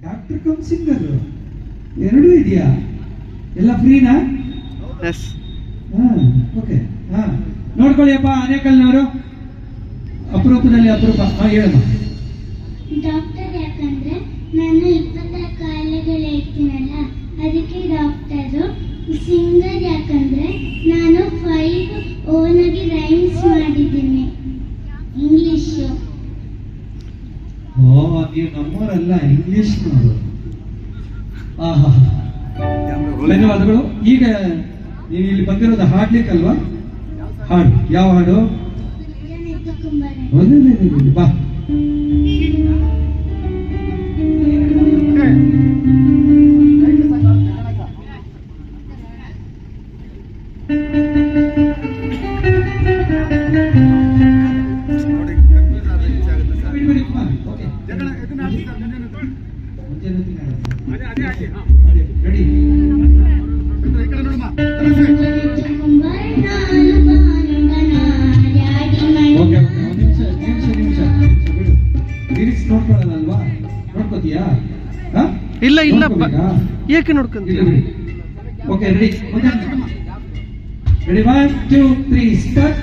Doctor come singer ಎರಡೂ ಇದೆಯಾ? ಎಲ್ಲ ಫ್ರೀನಾ? ಎಸ್. ಓಕೆ. ನೋಡ್ಕೊಳ್ಳಿಯಪ್ಪ, ಆನೇಕಲ್ನವರು ಅಪರೂಪದಲ್ಲಿ ಅಪರೂಪ. ಹೇಳಮ್ಮ. ಡಾಕ್ಟರ್ ಯಾಕಂದ್ರೆ ನಾನು 20 ಕಾಯಿಲೆಗಳು ಹೇಳ್ತೀನಲ್ಲ, ಅದಕ್ಕೆ ಡಾಕ್ಟರು. ಸಿಂಗರ್ ಯಾಕಂದ್ರೆ ನಾನು 5 ಓನಾಗಿ ರೈಮ್ಸ್ ಮಾಡಿದ್ದೀನಿ ಇಂಗ್ಲಿಷು. ನೀವು ನಮ್ಮವರಲ್ಲ, ಇಂಗ್ಲಿಷ್ನವರು. ಧನ್ಯವಾದಗಳು. ಈಗ ನೀವು ಇಲ್ಲಿ ಬಂದಿರೋದು ಹಾಡ್ಲಿಕ್ಕಲ್ವಾ? ಹಾಡು ಯಾವ ಹಾಡು? ಬಾ. ರೆಡಿ? ಲಿರಿಕ್ಸ್ ನೋಡ್ಕೊಳ್ಳಲ್ಲ, ನೋಡ್ಕೋತೀಯಾ? ಇಲ್ಲ ಇಲ್ಲ, ಏಕೆ ನೋಡ್ಕೊಂತೀಯ? Okay, ready? Ready, 1 2 3 start.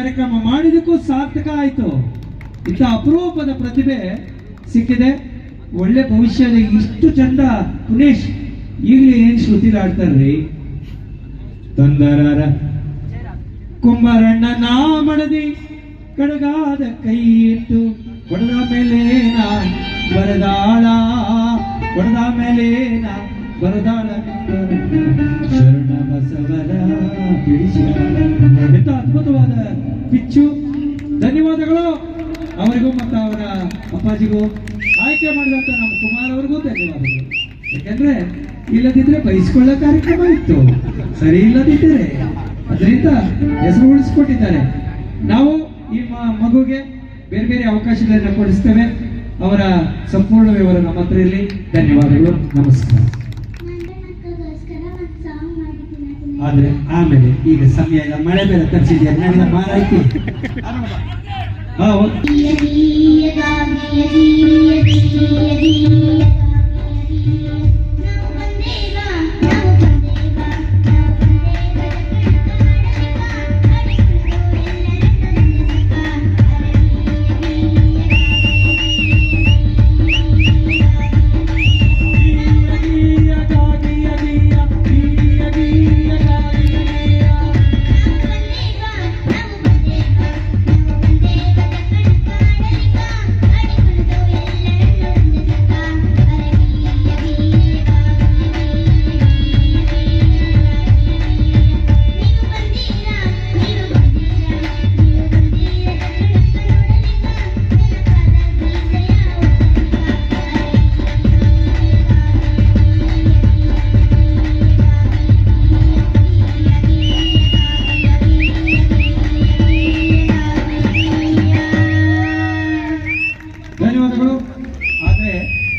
ಕಾರ್ಯಕ್ರಮ ಮಾಡಿದಕ್ಕೂ ಸಾರ್ಥಕ ಆಯ್ತು. ಇಂಥ ಅಪರೂಪದ ಪ್ರತಿಭೆ ಸಿಕ್ಕಿದೆ. ಒಳ್ಳೆ ಭವಿಷ್ಯದ ಇಷ್ಟು ಚಂದ. ಪುನೇಶ್ ಈಗಲೇ ಏನ್ ಶ್ರುತಿಲಾಡ್ತಾರ್ರಿ. ತಂದರಾರ ಕುಂಬರಣ್ಣ ನಾ ಮಡದಿ ಕಡಗಾದ ಕೈ ಇಟ್ಟು ಕೊಡದ ಮೇಲೇನ ಬರದಾಳ, ಕೊಡದ ಮೇಲೇನ ಬರದಾಳ ಶರಣ ಬಸವರ ಎಂತ ಅದ್ಭುತವಾದ ಪಿಚ್ಚು. ಧನ್ಯವಾದಗಳು ಅವರಿಗೂ ಮತ್ತು ಅವರ ಅಪ್ಪಾಜಿಗೂ, ಆಯ್ಕೆ ಮಾಡಿದಂತ ನಮ್ಮ ಕುಮಾರ್ ಅವ್ರಿಗೂ ಧನ್ಯವಾದಗಳು. ಯಾಕಂದ್ರೆ ಇಲ್ಲದಿದ್ರೆ ಬಯಸ್ಕೊಳ್ಳೋ ಕಾರ್ಯಕ್ರಮ ಇತ್ತು, ಸರಿ ಇಲ್ಲದಿದ್ದರೆ ಅದರಿಂದ ಹೆಸರು ಉಳಿಸ್ಕೊಟ್ಟಿದ್ದಾರೆ. ನಾವು ಈ ಮಗುಗೆ ಬೇರೆ ಬೇರೆ ಅವಕಾಶಗಳನ್ನ ಕೊಡಿಸ್ತೇವೆ. ಅವರ ಸಂಪೂರ್ಣ ವಿವರ ನಮ್ಮ ಹತ್ರ ಇರಲಿ. ಧನ್ಯವಾದಗಳು, ನಮಸ್ಕಾರ. ಆದ್ರೆ ಆಮೇಲೆ ಈಗ ಸಮಯ ಇಲ್ಲ, ಮಳೆ ಬೇರೆ ತರಿಸಿದ್ಯಾ, ನನಗೆ ಮಾರಾಯ್ತು.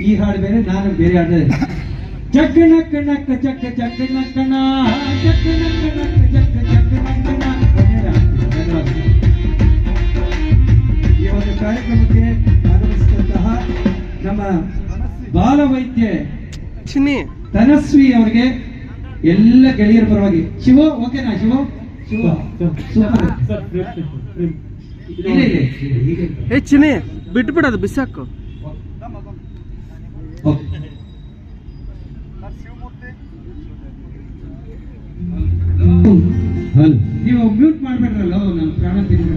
ಈ ಹಾಡು ಬೇರೆ, ನಾನು ಬೇರೆ ಹಾಡು. ಜಗ್ ನಕ್ಕ ನಕ್ಕ ಜಗ್ ಜಗ್ ನಕ್ಕಣ, ಜಗ್ ನಕ್ಕ ನಕ್ಕ ಜಗ್ ಜಗ್ ನಕ್ಕಣ. ಧನ್ಯವಾದ. ಈ ಒಂದು ಕಾರ್ಯಕ್ರಮಕ್ಕೆ ಆಗಮಿಸಿದಂತಹ ನಮ್ಮ ಬಾಲವೈದ್ಯ ತನಸ್ವಿ ಅವರಿಗೆ ಎಲ್ಲ ಗೆಳೆಯರ ಪರವಾಗಿ ಶಿವ, ಓಕೆನಾ ಶಿವ? ಏ ಚಿನಿ ಬಿಟ್ಬಿಡೋದು, ಬಿಸಾಕು. ನೀವು ಮ್ಯೂಟ್ ಮಾಡ್ಬೇಡ್ರಲ್ಲ, ನನ್ನ ಪ್ರಾಣ ತಿಂದ